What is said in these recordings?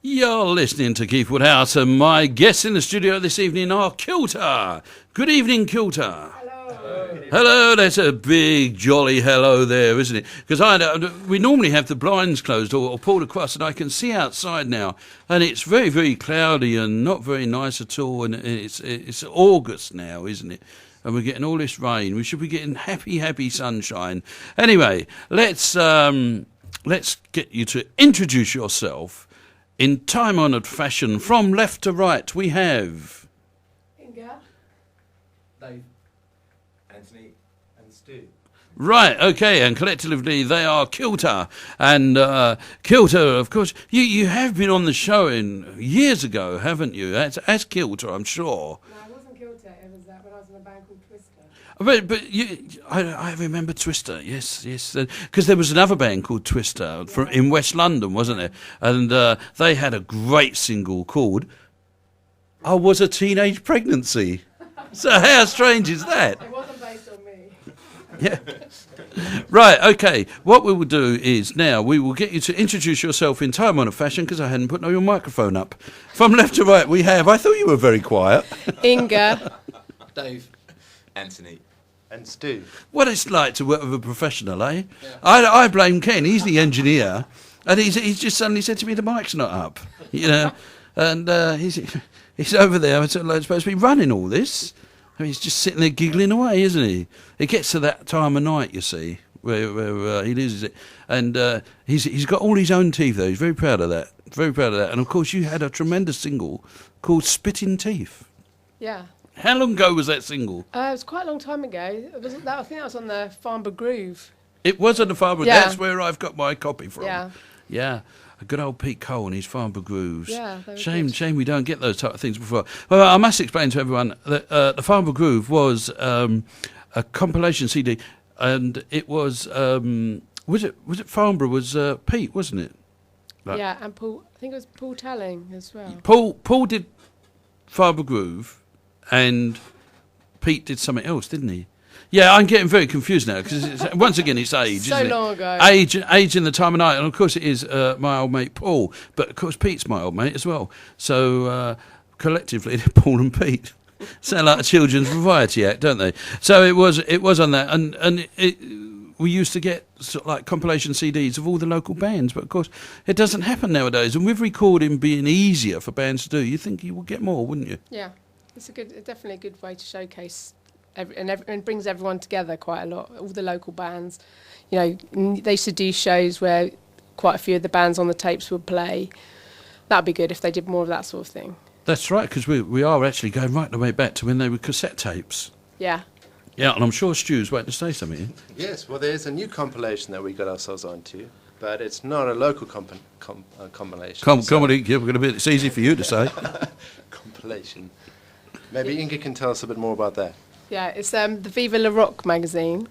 You're listening to Keith Woodhouse, and my guests in the studio this evening are Kilter. Good evening, Kilter. Hello. Hello, that's a big jolly hello there, isn't it? Because we normally have the blinds closed or pulled across, and I can see outside now, and it's very, very cloudy and not very nice at all, and it's August now, isn't it? And we're getting all this rain. We should be getting happy sunshine. Anyway, let's get you to introduce yourself in time-honoured fashion. From left to right, we have... Inga. Dave. Anthony. And Stu. Right, okay, and collectively they are Kilter. And Kilter, of course, you have been on the show years ago, haven't you? As Kilter, I'm sure. No, I wasn't Kilter. It was when I was in a band called Twister. But I remember Twister, yes, because there was another band called Twister in West London, wasn't there? And they had a great single called "I Was a Teenage Pregnancy." So how strange is that? It wasn't based on me. Yeah. Right, okay. What we will do is now we will get you to introduce yourself in time-honoured fashion, because I hadn't put your microphone up. From left to right we have, I thought you were very quiet. Inga. Dave. Anthony. And Stu. What it's like to work with a professional, eh? Yeah. I blame Ken. He's the engineer, and he's just suddenly said to me the mic's not up, you know, and he's over there. I'm supposed to be running all this. I mean, he's just sitting there giggling away, isn't he? It gets to that time of night, you see, where he loses it, and he's got all his own teeth though. He's very proud of that. Very proud of that. And of course, you had a tremendous single called "Spitting Teeth." Yeah. How long ago was that single? It was quite a long time ago. I think that was on the Farnborough Groove. It was on the Farnborough. Yeah. That's where I've got my copy from. Yeah. Yeah. A good old Pete Cole and his Farnborough Grooves. Yeah, they were Shame good. we don't get those type of things before. Well, I must explain to everyone that the Farnborough Groove was a compilation CD, and it was it Farnborough was Pete, wasn't it? Like, Yeah, and Paul. I think it was Paul Telling as well. Paul did Farnborough Groove, and Pete did something else, didn't he? Yeah, I'm getting very confused now because once again it's age. So isn't it? long ago. Age in the time of night, and of course it is my old mate Paul, but of course Pete's my old mate as well. So collectively, they're Paul and Pete. Sound like a children's variety act, don't they? So it was on that, and we used to get sort of like compilation CDs of all the local bands, but of course it doesn't happen nowadays. And with recording being easier for bands to do, you think you would get more, wouldn't you? Yeah, it's definitely a good way to showcase. And brings everyone together quite a lot. All the local bands, you know, they used to do shows where quite a few of the bands on the tapes would play. That'd be good if they did more of that sort of thing. That's right, because we are actually going right the way back to when they were cassette tapes. Yeah. Yeah, and I'm sure Stu's waiting to say something. Yes, well, there's a new compilation that we got ourselves onto, but it's not a local compilation. Comedy, it's easy for you to say. Compilation. Maybe Inga can tell us a bit more about that. Yeah, it's the Viva La Rock magazine.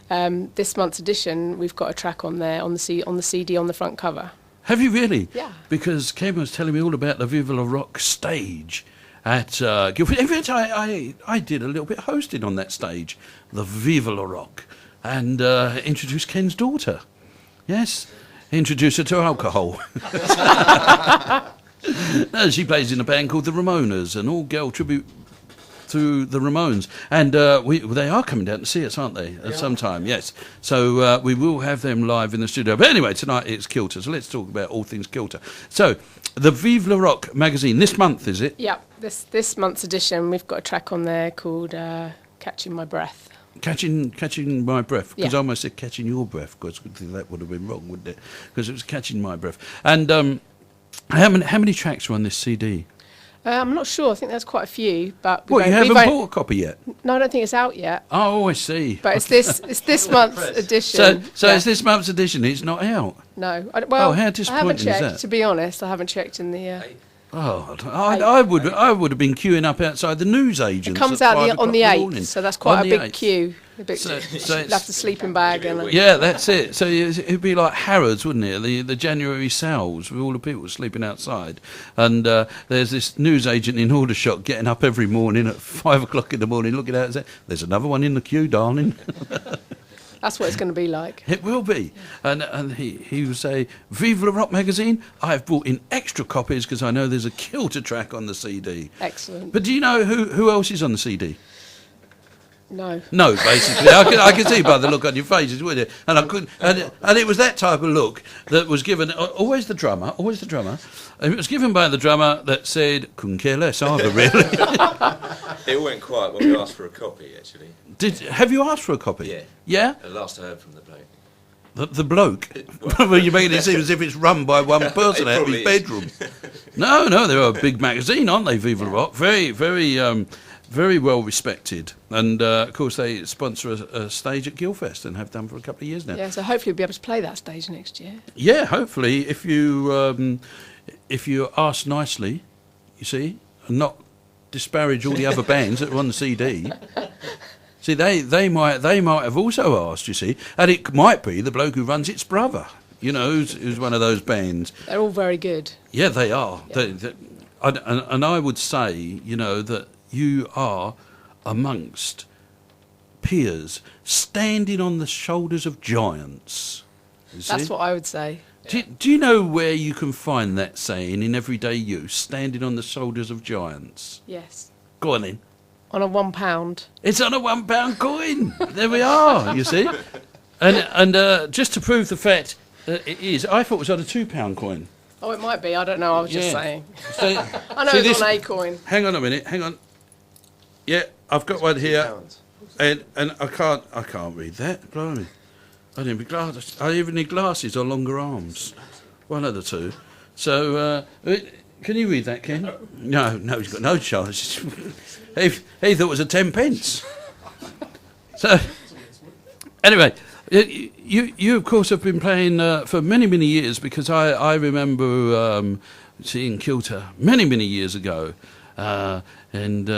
This month's edition, we've got a track on there on the CD on the front cover. Have you really? Yeah. Because Ken was telling me all about the Viva La Rock stage at Guildford. In fact, I did a little bit of hosting on that stage, the Viva La Rock, and introduced Ken's daughter. Yes, introduced her to alcohol. No, she plays in a band called the Ramonas, an all-girl tribute to the Ramones, and they are coming down to see us, aren't they? At some time, yes. So we will have them live in the studio. But anyway, tonight it's Kilter, so let's talk about all things Kilter. So the Viva La Rock magazine this month, is it? Yeah, this month's edition, we've got a track on there called "Catching My Breath." Catching my breath, because Yeah. I almost said catching your breath, because that would have been wrong, wouldn't it? Because it was catching my breath. And how many tracks are on this CD? I'm not sure. I think there's quite a few, but What, you haven't bought a copy yet? No, I don't think it's out yet. Oh, I see. But it's this month's edition. So Yeah. it's this month's edition. It's not out. No. How I haven't disappointing is checked. that? To be honest, I haven't checked in the. Oh, I would have been queuing up outside the newsagents. It comes at out 5 on the o'clock in morning. 8th, so that's quite On a the big 8th. queue. So You'll have to sleeping bag and. Yeah, that's it. So it'd be like Harrods, wouldn't it? The January sales with all the people sleeping outside, and there's this newsagent in Aldershot getting up every morning at 5 o'clock in the morning, looking out and saying, "There's another one in the queue, darling." That's what it's going to be like. It will be. And he will say, Viva La Rock magazine, I've brought in extra copies because I know there's a Kilter track on the CD. Excellent. But do you know who else is on the CD? No. No, basically. I can see by the look on your faces, wouldn't it? And I couldn't. And it was that type of look that was given. Always the drummer. It was given by the drummer that said, couldn't care less either, really. It all went quiet when we asked for a copy, actually. Have you asked for a copy? Yeah. Yeah? The last I heard from the bloke. The bloke? Well, you're making it seem as if it's run by one person out of his bedroom. No, they're a big magazine, aren't they, Viva La Rock? Very, very well respected. And, of course, they sponsor a stage at Guildfest and have done for a couple of years now. Yeah, so hopefully we'll be able to play that stage next year. Yeah, hopefully, if you ask nicely, you see, and not disparage all the other bands that are on the CD. See, they might have also asked, you see, and it might be the bloke who runs its brother, you know, who's one of those bands. They're all very good. Yeah, they are. Yeah. And I would say, you know, that you are amongst peers standing on the shoulders of giants. You see? That's what I would say. Do you know where you can find that saying in everyday use, standing on the shoulders of giants? Yes. Go on then. On a £1. It's on a £1 coin. There we are, you see. And just to prove the fact that it is, I thought it was on a £2 coin. Oh, it might be. I don't know. I was just saying. So, I know it's on a coin. Hang on a minute. Hang on. Yeah, I've got one here, and I can't read that. Blimey, I didn't need glasses. I even need glasses or longer arms. One of the two. So, can you read that, Ken? No, he's got no chance. he thought it was a 10 pence. So, anyway. You of course have been playing for many years, because I remember seeing Kilter many years ago, and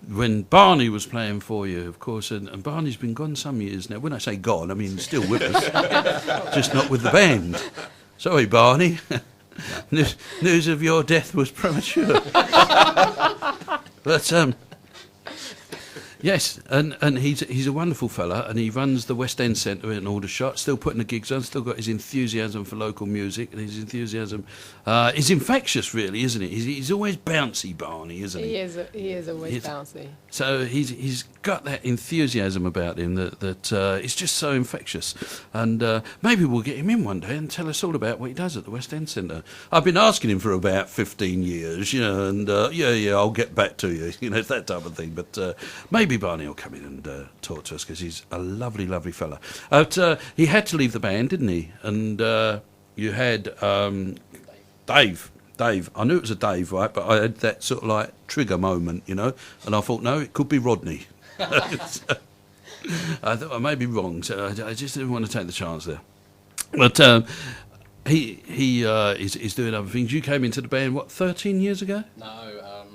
when Barney was playing for you, of course, and Barney's been gone some years now. When I say gone, I mean still with us, just not with the band. Sorry, Barney. News of your death was premature. But yes, and he's a wonderful fella, and he runs the West End Centre in Aldershot, still putting the gigs on, still got his enthusiasm for local music, and his enthusiasm is infectious, really, isn't it? He's always bouncy, Barney, isn't he? He is always bouncy. So he's got that enthusiasm about him that it's just so infectious. And maybe we'll get him in one day and tell us all about what he does at the West End Centre. I've been asking him for about 15 years, you know, and yeah, I'll get back to you, you know, it's that type of thing. But maybe Barney will come in and talk to us, because he's a lovely fella. But he had to leave the band, didn't he? And you had Dave. I knew it was a Dave, right? But I had that sort of like trigger moment, you know, and I thought, no, it could be Rodney. So, I thought I may be wrong, so I just didn't want to take the chance there. But he's doing other things. You came into the band, what, 13 years ago? No,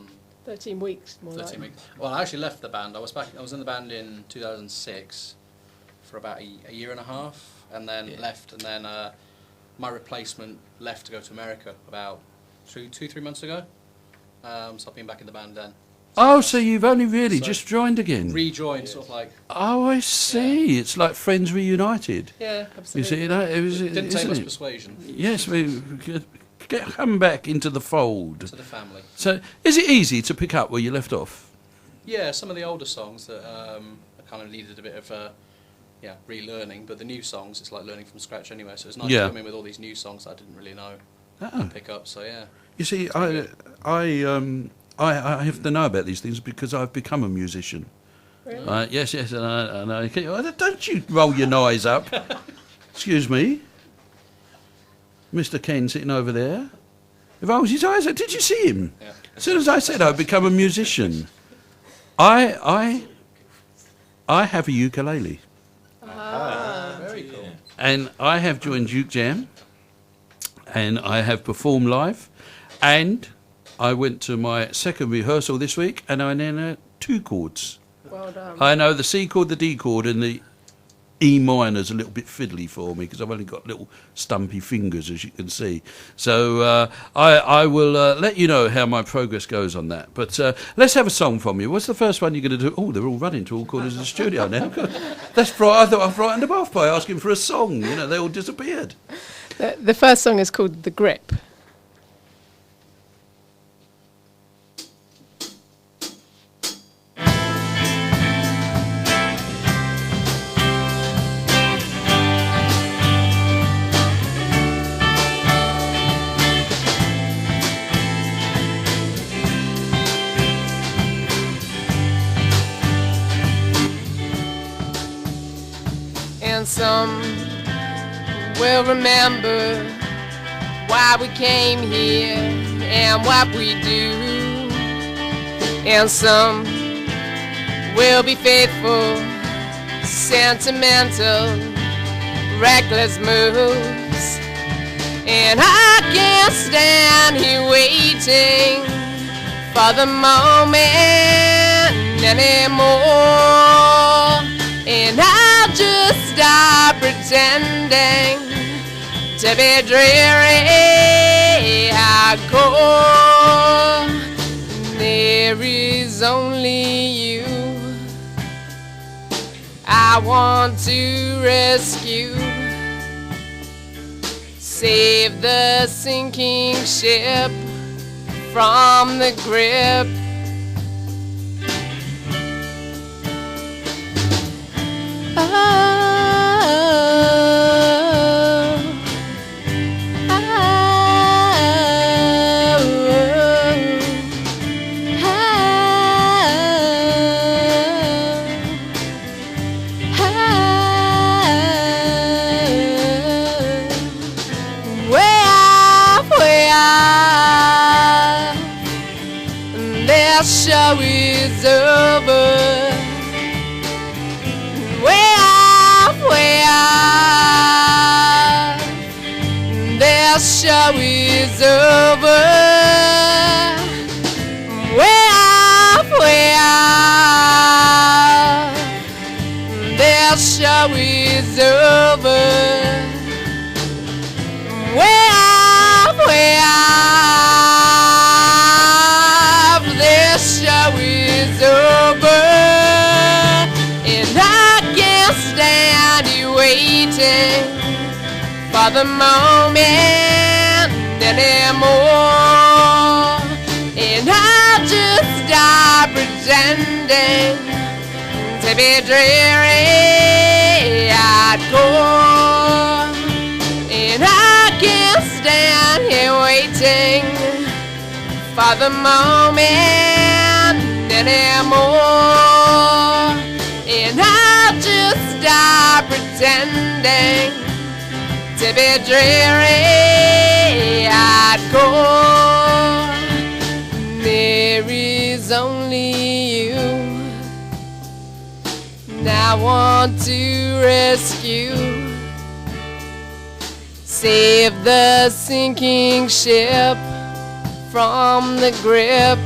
13 weeks, more 13 like. weeks. Well, I actually left the band. I was in the band in 2006 for about a year and a half, and then left, and then my replacement left to go to America about 2-3 months ago. So I've been back in the band then. Oh, so you've only really just joined again? Rejoined, sort of like. Oh, I see. Yeah. It's like Friends Reunited. Yeah, absolutely. You see that? It didn't take much persuasion. Yes, come back into the fold. To the family. So, is it easy to pick up where you left off? Yeah, some of the older songs that kind of needed a bit of relearning, but the new songs, it's like learning from scratch anyway. So it's nice to come in with all these new songs that I didn't really know and pick up. So yeah. You see, I have to know about these things because I've become a musician. Really? Yes, and I don't you roll your eyes up. Excuse me. Mr. Ken sitting over there. He rolls his eyes up. Did you see him? Yeah. As soon as I said I've become a musician, I have a ukulele. Very cool. And I have joined Duke Jam, and I have performed live, and I went to my second rehearsal this week, and I know 2 chords. Well done. I know the C chord, the D chord, and the E minor's a little bit fiddly for me because I've only got little stumpy fingers, as you can see. So I will let you know how my progress goes on that. But let's have a song from you. What's the first one you're going to do? Oh, they're all running to all corners of the studio now. That's I thought I frightened them off by asking for a song. You know, they all disappeared. The first song is called The Grip. And some will remember why we came here and what we do. And some will be faithful, sentimental, reckless moves. And I can't stand here waiting for the moment anymore. And I'll just stop pretending to be dreary hardcore. There is only you I want to rescue. Save the sinking ship from the grip. The show is over. Way off. The show is over. Way off. The show is over. Way off. This show is over, and I can't stand you waiting for the moment anymore. And I'll just stop pretending to be dreary hardcore. And I can't stand here waiting for the moment anymore. And I'll just stop pretending to be dreary hardcore. There is only you and I want to rescue. Save the sinking ship from the grip.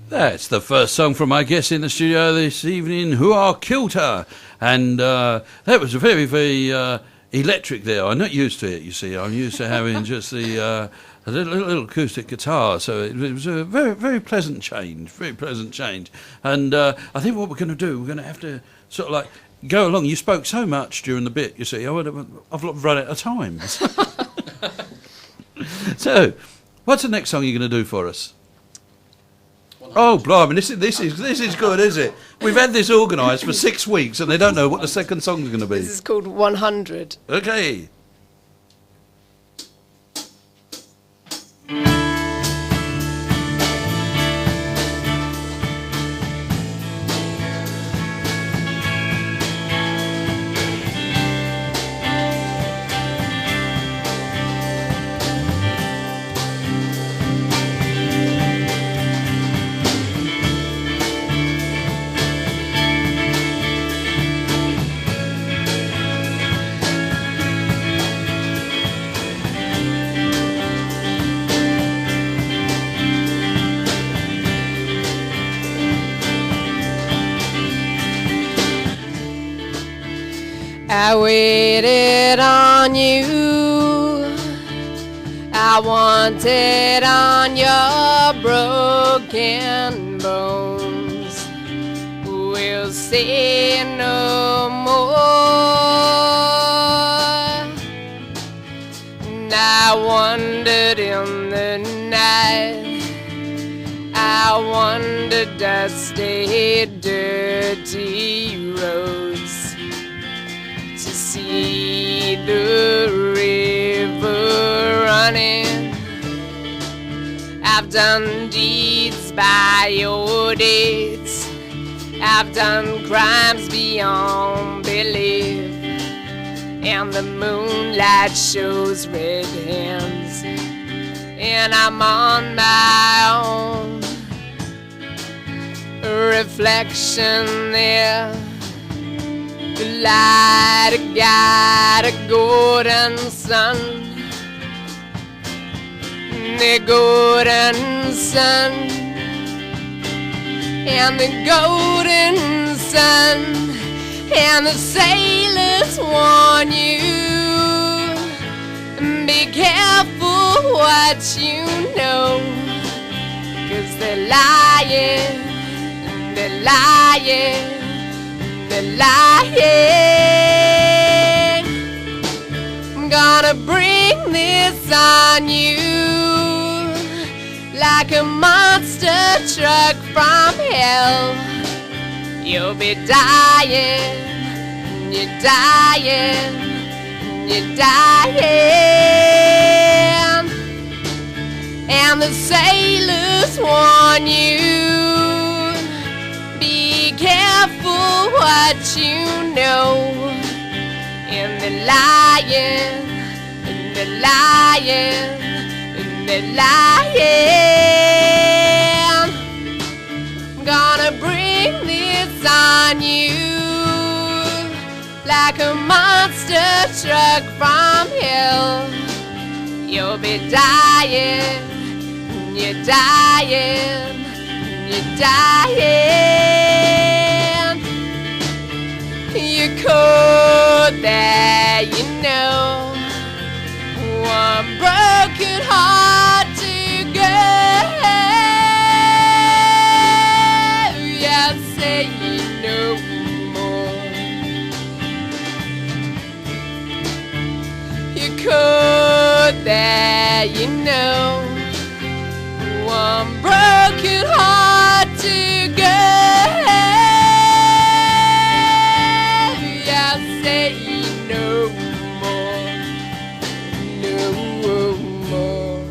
That's the first song from my guests in the studio this evening, who are Kilter. And that was very, very electric there. I'm not used to it, you see. I'm used to having just the a little acoustic guitar. So it was a very, very pleasant change, And I think what we're going to do, we're going to have to sort of like go along. You spoke so much during the bit, you see. I've run out of time. So, what's the next song you're going to do for us? Oh, blimey, this is good, is it? We've had this organised for 6 weeks and they don't know what the second song is going to be. This is called 100. Okay. I waited on you. I wanted on your broken bones. We'll say no more. And I wandered in the night. I wandered dusty, dirty roads to see the river running. I've done deeds by your dates. I've done crimes beyond belief. And the moonlight shows red hands. And I'm on my own. A reflection there. The light of God, a golden sun. The golden sun. And the golden sun. And the sailors warn you. Be careful what you know. 'Cause they're lying. They're lying. They're lying. I'm gonna bring this on you. Like a monster truck from hell. You'll be dying. You're dying. You're dying. And the sailors warn you. Be careful what you know. And they're lying. And they're lying. And they're lying. I'm gonna bring this on you. Like a monster truck from hell. You'll be dying. You're dying. You're dying. You're cold there, you know. One broken heart to go. Yeah, say you know. Could there, you know, one broken heart to go. Yeah, say no more, no more.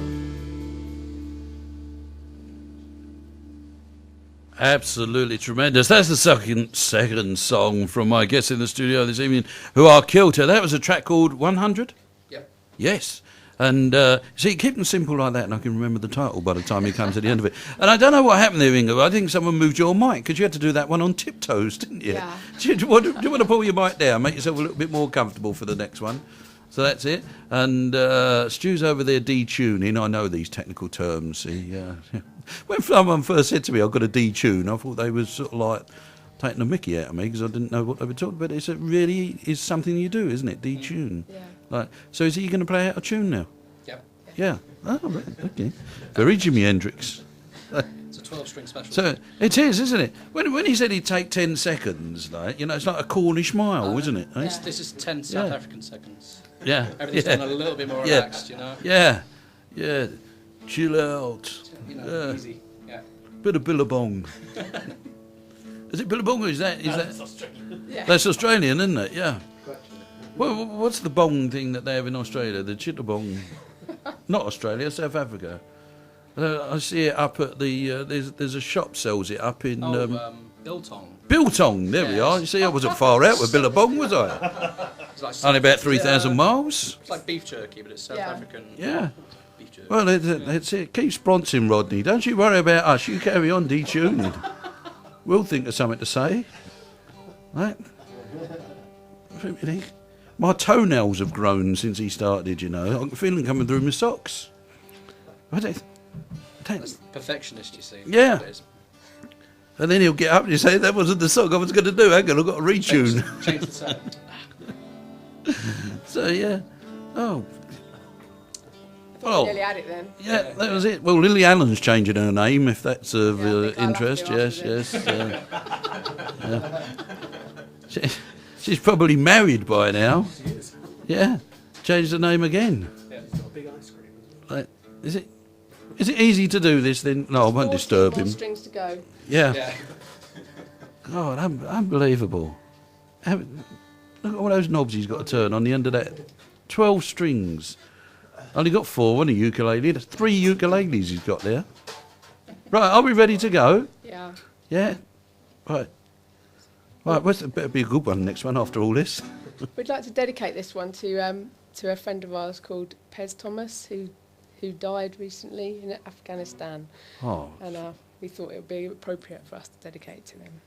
Absolutely tremendous. That's the second song from my guests in the studio this evening, who are Kilter. That was a track called 100? Yes. And see, keep them simple like that, and I can remember the title by the time you come to the end of it. And I don't know what happened there, Inga. I think someone moved your mic, because you had to do that one on tiptoes, didn't you? Yeah. Do you want to pull your mic down, make yourself a little bit more comfortable for the next one? So that's it. And Stu's over there detuning. I know these technical terms. When someone first said to me, I've got a detune, I thought they were sort of like taking the mickey out of me, because I didn't know what they were talking about. It really is something you do, isn't it? Detune. Yeah. Like, so is he going to play out a tune now? Yep. Yeah. Oh, right. Okay. Very Jimi Hendrix. It's a 12-string special. So it is, isn't it? When he said he'd take 10 seconds, like, you know, it's like a Cornish mile, isn't it? This is 10 South African seconds. Yeah. Everything's done a little bit more relaxed, you know? Yeah. Yeah. Chill out. You know, easy. Yeah. Bit of Billabong. Is it Billabong or is that? That's Australian. Yeah. That's Australian, isn't it? Yeah. Well, what's the bong thing that they have in Australia? The chittagong. Not Australia, South Africa. I see it up at the. There's a shop sells it up in. Biltong. Biltong. There we are. You see, I wasn't far out with Billabong, was I? It's like Only about 3,000 miles. It's like beef jerky, but it's South African. Yeah. Beef jerky. Well, that's it. Keep sponsoring, Rodney. Don't you worry about us. You carry on detuning. We'll think of something to say. Right? My toenails have grown since he started, you know. I can feel them coming through my socks. That's perfectionist, you see. Yeah. And then he'll get up and he'll say, that wasn't the song I was going to do. Hang on, I've got to retune. Change the sound. So yeah. Oh, I thought Well, we nearly had it then. yeah, that was it. Well, Lily Allen's changing her name, if that's of Yeah, I think I'll have interest. to Yes, after yes. She's probably married by now. Yeah, changed the name again. Like, is it easy to do this then? No, I won't disturb More him. strings to go. Yeah. God, unbelievable. Look at all those knobs he's got to turn on the end of that. 12 strings. Only got 4 on a ukulele. That's 3 ukuleles he's got there. Right, are we ready to go? Yeah. Yeah? Right. Right, well, it better be a good one, next one, after all this. We'd like to dedicate this one to a friend of ours called Pez Thomas, who died recently in Afghanistan. Oh, And we thought it would be appropriate for us to dedicate it to him.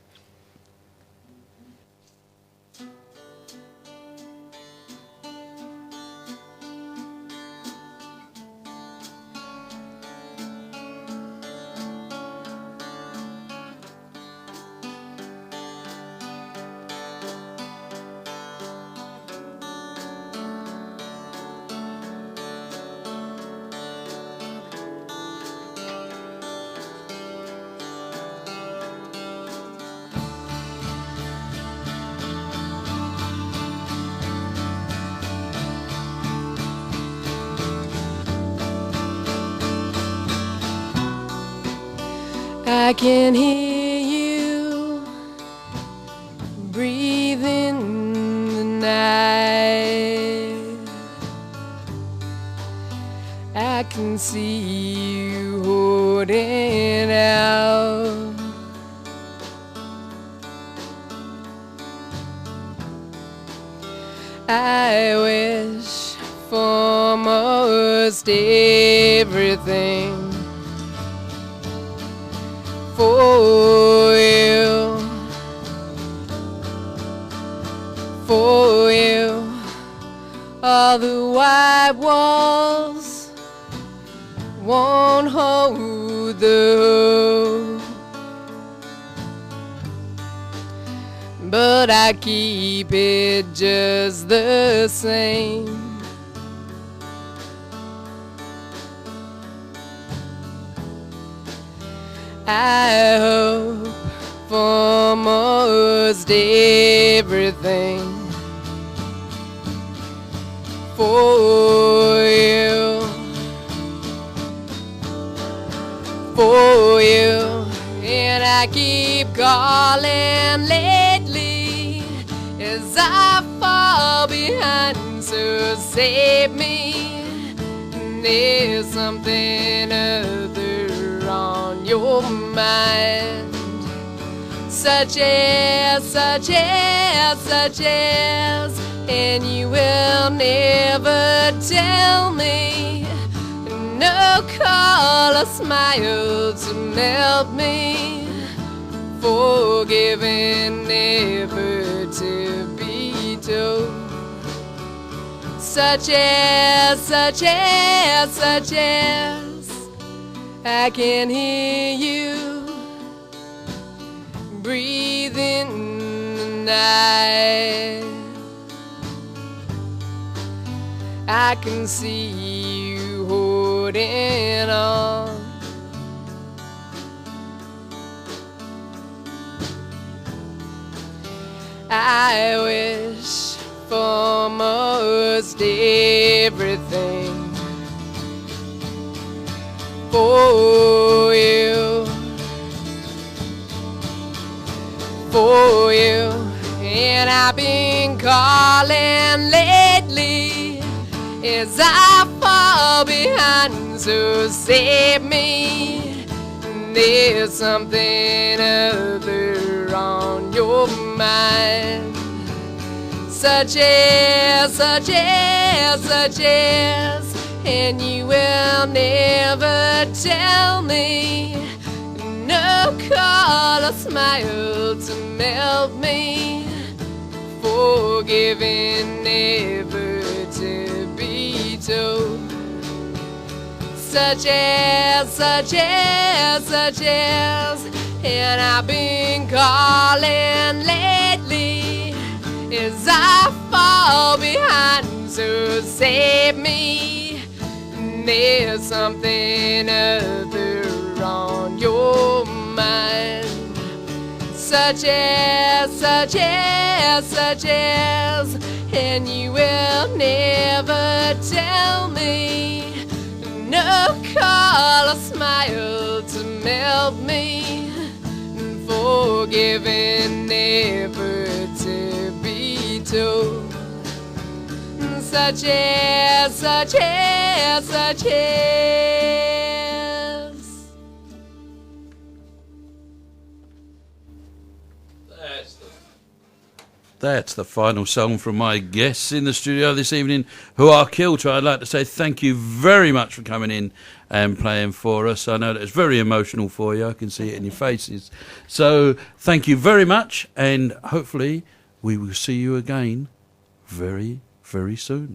I can hear you breathing the night. I can see you holding out. I wish for most everything for you, all the white walls won't hold the hope, but I keep it just the same. I hope for most everything for you, and I keep calling lately as I fall behind, so save me. There's something other on your mind, such as, and you will never tell me. No call or smile to melt me, forgiven never to be told. Such as, I can hear you breathing the night. I can see you holding on. I wish for most everything for you, and I've been calling lately as I fall behind, so save me. There's something other on your mind, such as, and you will never tell me. No call or smile to melt me, forgiven never to be told. Such as, and I've been calling lately as I fall behind, so save me. There's something other on your mind, such as, and you will never tell me. No call or smile to melt me, forgiven, never to be told. Such as. That's the final song from my guests in the studio this evening, who are Kilter. I'd like to say thank you very much for coming in and playing for us. I know that it's very emotional for you. I can see it in your faces. So thank you very much, and hopefully we will see you again very, very soon.